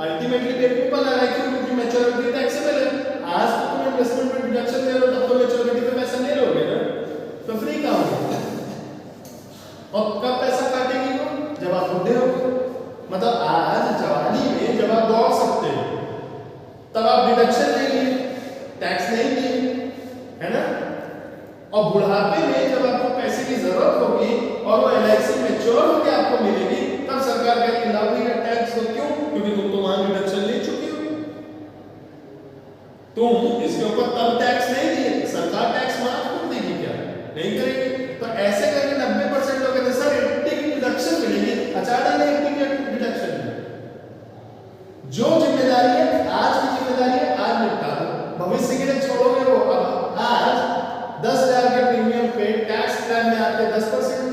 Speaker 1: अल्टीमेटली पेपर आ रहा है क्यों? क्योंकि मैच्योरिटी टैक्सेबल है। आज तो तुम इन्वेस्टमेंट में डिडक्शन ले लो, तब तो मैच्योरिटी पे पैसा नहीं लोगे ना, तो फ्री का होगा। और कब पैसा काटेगी वो? जब आप बुढ़े होगे। मतलब आज जवानी में जब आप दौड़ सकते हो तब आप डिडक्शन ले लिए, टैक्स नहीं दिए, है ना? और बुढ़ापे में जब आपको पैसे की जरूरत होगी और वो एलआईसी मैच्योर होकर आपको मिलेगी, तब सरकार कहेगी लाभ नहीं का टैक्स दो। क्यों? क्योंकि तुम तो वहां डिडक्शन ले चुके हो, तुम इसके ऊपर तब टैक्स नहीं दिए, सरकार टैक्स माफ कर देगी क्या? नहीं करेगी। तो ऐसे करके 90% लोग कहते हैं सर 80 की डिडक्शन मिलेगी। अचानक 80 की डिडक्शन जो जिम्मेदारी है, आज की जिम्मेदारी है, आज निपटा दो। भविष्य के लिए छोड़ोगे वो। अब आज 10,000 के प्रीमियम पे टैक्स प्लान में आते 10%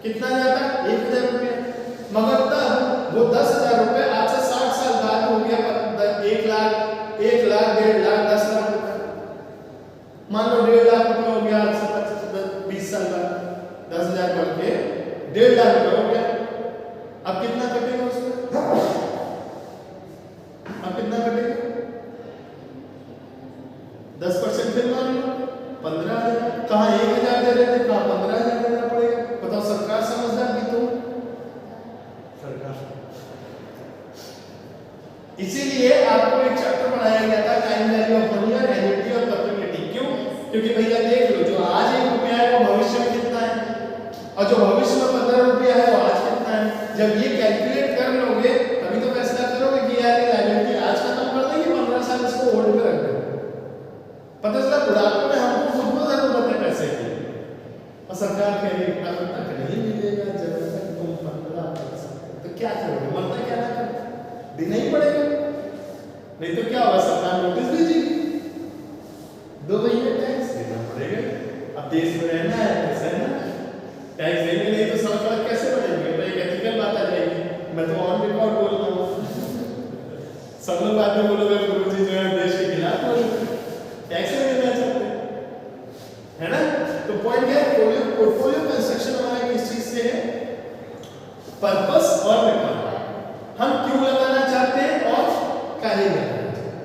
Speaker 1: कितना जाता? 1,000 रुपया। मगर तब वो 10,000 रुपए आज से 60 साल बाद हो गया 1 लाख, 1 लाख, 1.5 लाख, 10 लाख रुपए। मान लो 1.5 लाख रुपए हो गया आज से 20 साल बाद, 10,000 बढ़ के 1.5 लाख रुपए हो गया। अब कितना कटेगा उसमें? अब कितना कटेगा? 10% फिर मान लो 15,000। कहाँ 1,000 दे रहे थे, कहाँ 15,000 देना पड़ेगा? बताओ, सरकार समझदार कि तुम? सरकार। इसीलिए आपको एक चैप्टर पढ़ाया गया था टाइम वैल्यू ऑफ मनी और एन्युटी और परपेचुइटी। क्यों? क्योंकि भैया देख लो, जो आज 1 रुपया है वो भविष्य में कितना है, और जो भविष्य में 15 रुपया है वो आज कितना है। जब ये कैलकुलेट कर लोगे तभी तो फैसला करोगे कि यार ये लायबिलिटी आज खत्म कर देंगे, 15 साल इसको होल्ड पे रख देंगे। पता चला बुढ़ापे में हमको खुद को जरूरत है पैसे की, और सरकार कह रही है तक नहीं मिलेगा जब तक तुम 15 कर सकते। तो क्या करोगे? मरना क्या ना कर देना ही पड़ेगा, नहीं तो क्या होगा? सरकार नोटिस भेजेगी, दो महीने टैक्स देना पड़ेगा। अब देश में रहना है, पैसा है ना, टैक्स देंगे नहीं तो सरकार कैसे बढ़ेगी? तो एक एथिकल बात आ जाएगी। मैं तो ऑन रिकॉर्ड बोल रहा हूँ, सब लोग बाद में बोलोगे गुरुजी जो है देश के खिलाफ टैक्स नहीं देना चाहते, है ना? तो पॉइंट है पोर्टफोलियो कंस्ट्रक्शन हमारा किस चीज से है? पर्पस और रिक्वायरमेंट, हम क्यों लगाना चाहते हैं और काहे लगाना चाहते हैं,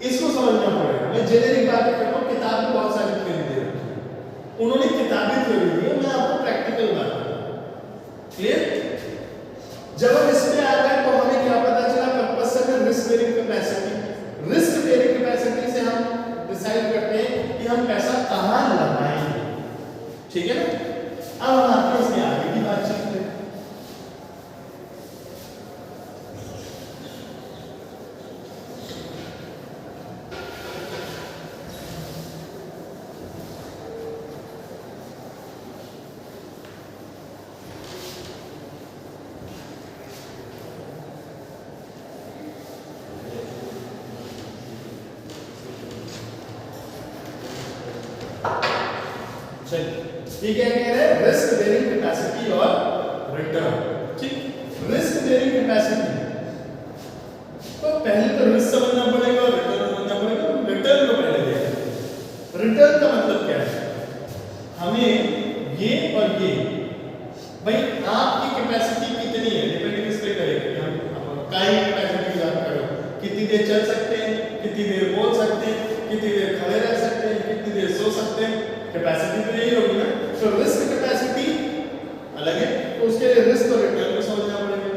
Speaker 1: इसको समझना पड़ेगा। मैं जेनेरिक बात कर रहा हूँ, किताब में बहुत सारी थ्योरी दे रखी है, उन्होंने किताबी थ्योरी दी है, मैं आपको प्रैक्टिकल बात कर रहा हूँ। क्लियर? जब हम इसमें आ गए तो हमें क्या पता चला? पर्पस से risk bearing capacity, risk bearing capacity से हम डिसाइड करते हैं कि कि हम पैसा कहाँ लगाएंगे, ठीक है ना। अब हम आते हैं इसमें आगे की बातचीत में। ये क्या कह रहे हैं, रिस्क बेयरिंग कैपेसिटी और रिटर्न, ठीक। रिस्क बेयरिंग कैपेसिटी, तो पहले तो रिस्क समझना पड़ेगा और रिटर्न समझना पड़ेगा। रिटर्न को पहले देखते हैं। रिटर्न का मतलब क्या है, हमें ये और ये, भाई आपकी कैपेसिटी कितनी है डिपेंडिंग इस पे करेगा कि हम काई कैपेसिटी याद करो, कितनी देर चल सकते हैं, कितनी देर बोल सकते हैं, कितनी देर खड़े रह सकते हैं, कितनी देर सो सकते हैं, कैपेसिटी तो यही होगी ना। तो रिस्क कैपेसिटी अलग है, तो उसके लिए रिस्क और रिटर्न को समझना पड़ेगा,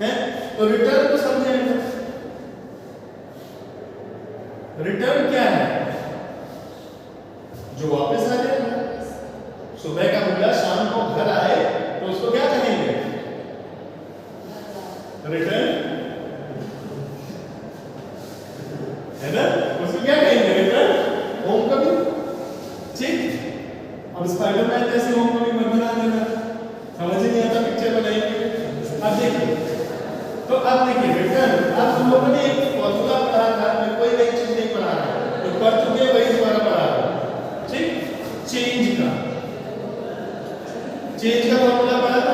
Speaker 1: है। तो रिटर्न को समझेंगे। रिटर्न क्या है, जो वापस आ जाएगा। सुबह का मुल्ला शाम को घर आए तो उसको क्या कहेंगे, रिटर्न, है ना। उसको क्या कहेंगे, रिटर्न होम कमिंग, ठीक। अब स्पाइडरमैन जैसे होम कमिंग मत बना देना, समझ नहीं आता पिक्चर बनाएंगे। अब देखिए, तो अब देखिए रिटर्न, अब हम लोगों ने एक फॉर्मूला पढ़ा था, मैं कोई नई चीज नहीं पढ़ा रहा, तो पढ़ चुके हैं वही दोबारा पढ़ा रहा हूं, ठीक। चेंज का फॉर्मूला पढ़ा था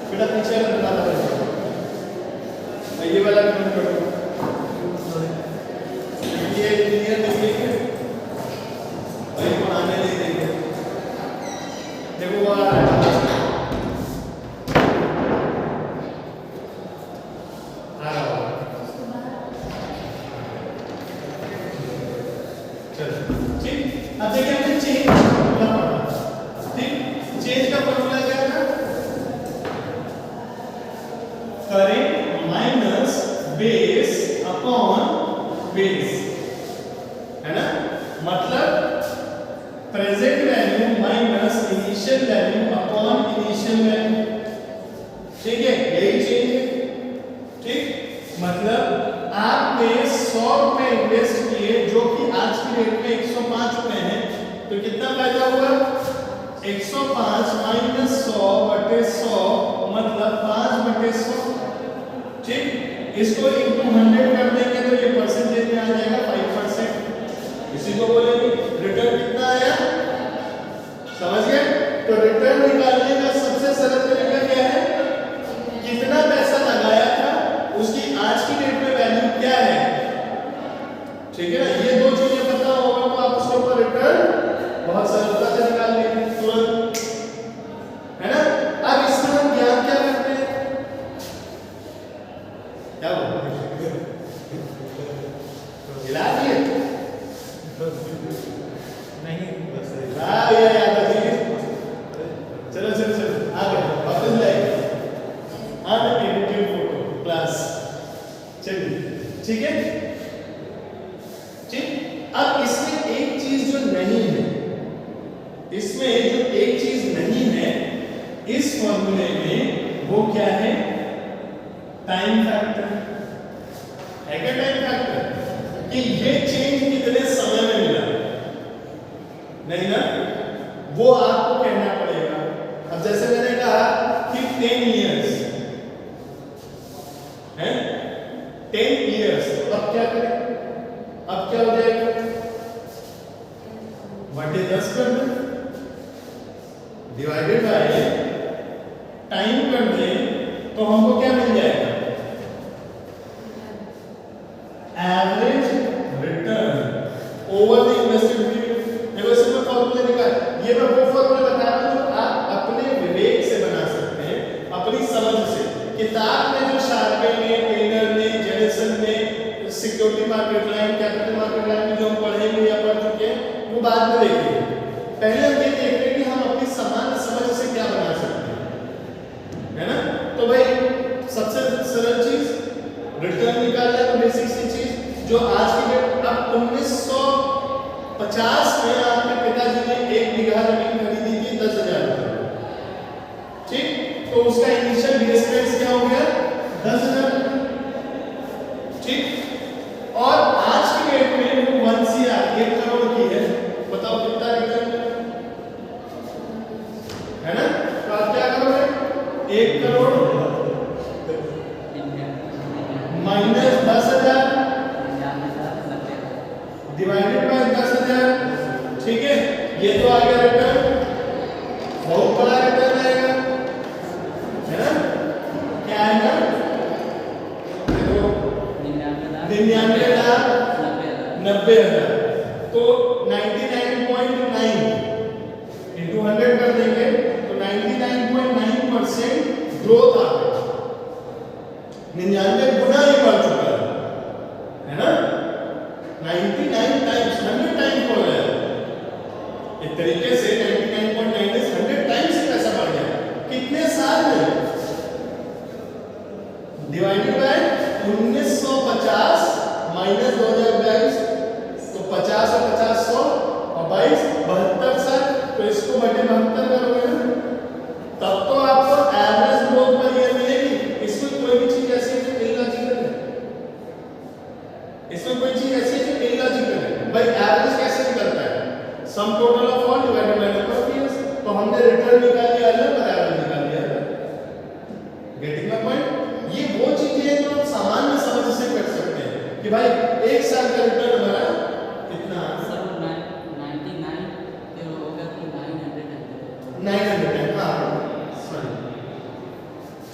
Speaker 1: बेटा, पीछे बता था, ये वाला नोट करो, ये क्लियर लिखेंगे, वही पढ़ाने नहीं देंगे। देखो वो आ रहा है, ठीक। अब देखिए हमने चेंज का फॉर्मूला पढ़ा, ठीक। चेंज का फॉर्मूला क्या था, current minus base upon base, है ना। मतलब present value minus initial value upon initial value, ठीक है, यही चेंज है, ठीक। मतलब आपने 100 रुपए इन्वेस्ट किए जो कि आज की डेट में 105 रुपए है, तो कितना फायदा हुआ, 105 माइनस 100 बटे 100 मतलब 5/100, ठीक। इसको इनटू 100 कर देंगे तो ये परसेंटेज में आ जाएगा 5%, इसी को बोलेंगे रिटर्न कितना आया, समझ गए। तो रिटर्न निकालने का सबसे सरल तरीका क्या है, कितना पैसा लगाया था उसकी आज की डेट में वैल्यू क्या है, ठीक है ना। ये दो चीजें पता होगा तो आप उसके ऊपर रिटर्न बहुत सरलता से निकाल लेंगे तुरंत, है ना। अब इसमें हम ज्ञान क्या करते हैं, क्या बोलते हैं, हिला दिए नहीं, ये याद है, चलो चलो चलो आगे वापस लाइए, एडिटेड फोटो क्लास, चलिए ठीक है, ठीक। अब इसमें एक चीज जो नहीं है, इसमें जो एक चीज नहीं है इस फॉर्मूले में, वो क्या है, टाइम फैक्टर है। क्या टाइम फैक्टर, कि ये चेंज कितने समय में मिला, नहीं ना, वो आपको कहना पड़ेगा। अब जैसे मैंने कहा कि 10 इयर्स है, 10 इयर्स, तो अब क्या करें, अब क्या हो जाएगा, बटे 10 कर दें, डिवाइडेड बाय टाइम कर दें, तो हमको क्या मिल जाएगा, average return over the invested period. देखो इसमें फॉर्मूला निकाल, ये मैं वो फॉर्मूला बता रहा हूं जो आप अपने विवेक से बना सकते हैं, अपनी समझ से। किताब में जो शार्पे ने, टेलर ने, जेडसन ने, security market line, capital market line में जो हम पढ़ेंगे या पढ़ चुके हैं वो बाद में देखेंगे। पहले हम ये देखते हैं कि हम अपनी सामान्य समझ से क्या बना सकते हैं, है ना। तो भाई सबसे सरल चीज रिटर्न निकालना, तो बेसिक सी चीज जो आज की डेट, अब 1950 50 में आपके पिताजी ने 1 बीघा जमीन खरीदी थी 10,000 रुपए, ठीक, तो उसका इनिशियल बेस प्राइस क्या हो गया 10,000 रुपए, ठीक। और आज की डेट में वो 1 CR 1 करोड़ की है, बताओ कितना रिटर्न है ना। तो आप क्या करोगे 1 करोड़ माइनस 10,000 डिवाइडेड बाय 10,000, ठीक है, ये तो आ गया रिटर्न, बहुत बड़ा रिटर्न आएगा, है ना। क्या आएगा 99,90,000, तो 99.9 इंटू 100 कर देंगे तो 99.9% ग्रोथ आ गई, 99 गुना ही बढ़ चुका है ना, 99 टाइम्स 100 टाइम्स बढ़ गया, एक तरीके से 99.9 से 100 टाइम्स ही पैसा बढ़ गया, कितने साल में, डिवाइडेड बाय 1950 माइनस 2022, तो 50 और 50 100 और 22 72 साल, तो इसको बटे 72 करोगे ना, तब तो आपको एवरेज ग्रोथ पर ईयर मिलेगी। इसमें कोई भी चीज ऐसी है जो इलॉजिकल है, इसमें कोई चीज ऐसी है जो इलॉजिकल है। भाई एवरेज कैसे निकलता है, sum total of all divided by number of years, तो हमने रिटर्न निकाल लिया अलग और एवरेज निकाल लिया अलग, गेटिंग माय पॉइंट। ये वो चीजें हैं जो हम सामान्य समझ से कर सकते हैं कि भाई 1 साल का रिटर्न हमारा कितना,
Speaker 2: सर 99 फिर होगा कि
Speaker 1: 910, हाँ सॉरी,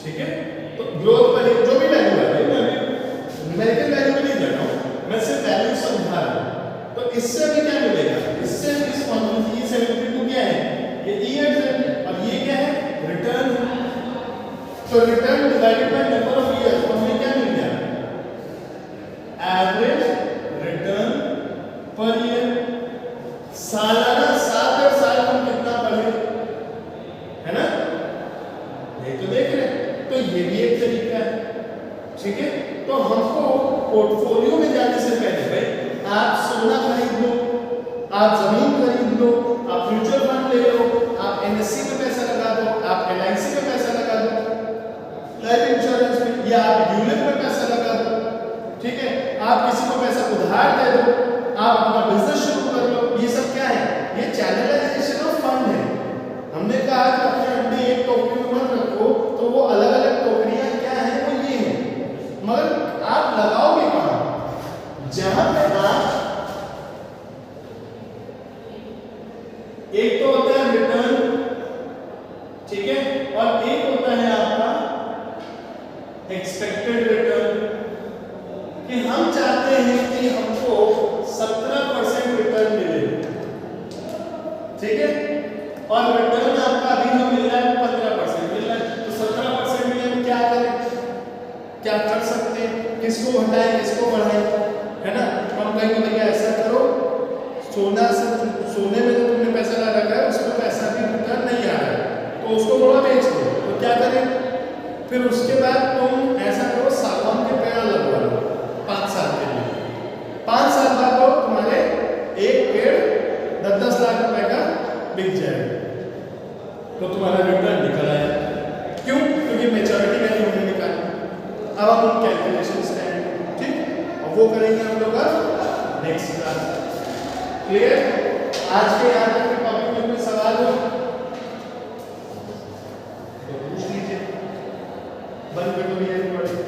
Speaker 1: ठीक है। तो ग्रोथ पर जो भी वैल्यू है, मैं न्यूमेरिकल वैल्यू में नहीं जा रहा हूं, मैं सिर्फ वैल्यू समझा रहा हूं। तो इससे भी क्या मिलेगा, इससे इस फॉर्मूला E72 क्या है, ये ईयर्स है, और ये क्या है रिटर्न, तो return divided by number of years, हमें क्या मिल गया एवरेज रिटर्न पर ईयर, सालाना 7 साल हम कितना पढ़े, है ना, ये तो देख रहे हैं। तो ये भी एक तरीका है, ठीक है। तो हमको पोर्टफोलियो में जाने से पहले भाई आप सोना खरीद लो, आप जमीन खरीद लो, आप म्यूचुअल फंड ले लो, आप NSE में पैसा लगा दो, आप LIC में पैसा लगा दो, लाइफ इंश्योरेंस में, या आप यूलिप में पैसा लगा दो, ठीक है, आप किसी को पैसा उधार दे दो, आप अपना बिजनेस शुरू कर लो, ये सब क्या है, ये चैनलाइजेशन ऑफ फंड है। हमने कहा कि अपने अंडे एक टोकरी में मत रखो, तो वो अलग अलग टोकरियां क्या है, वो ये है, मगर आप लगाओगे कहां, जहां पे आप, एक तो होता है रिटर्न, ठीक है, और एक होता है आपका एक्सपेक्टेड रिटर्न, कि हम चाहते हैं कि हमको 17% रिटर्न मिले, ठीक है, और रिटर्न आपका अभी जो मिल रहा है 15% मिल रहा है, तो 17% में हम क्या करें, क्या कर सकते हैं, किसको घटाएं किसको बढ़ाएं, है ना। हम कहेंगे भैया ऐसा करो, सोने में जो तुमने पैसा लगा रखा है उसमें पैसा भी रिटर्न नहीं आ रहा है, तो उसको थोड़ा बेच दो, तो क्या करें, फिर उसके बाद तुम ऐसा करो सागवान के पेड़ लगवा लो 5 साल के लिए, 5 साल बाद तो तुम्हारे एक पेड़ 10-10 लाख रुपए का बिक जाएगा, तो तुम्हारा रिटर्न निकल आएगा। क्यों, क्योंकि मैच्योरिटी वैल्यू हमने निकाली। अब हम उन कैलकुलेशन स्टैंड, ठीक, और वो करेंगे हम लोग नेक्स्ट क्लास। क्लियर, आज के यहाँ तक के टॉपिक में कोई सवाल हो तो पूछ लीजिए, बंद कर दो ये रिकॉर्डिंग।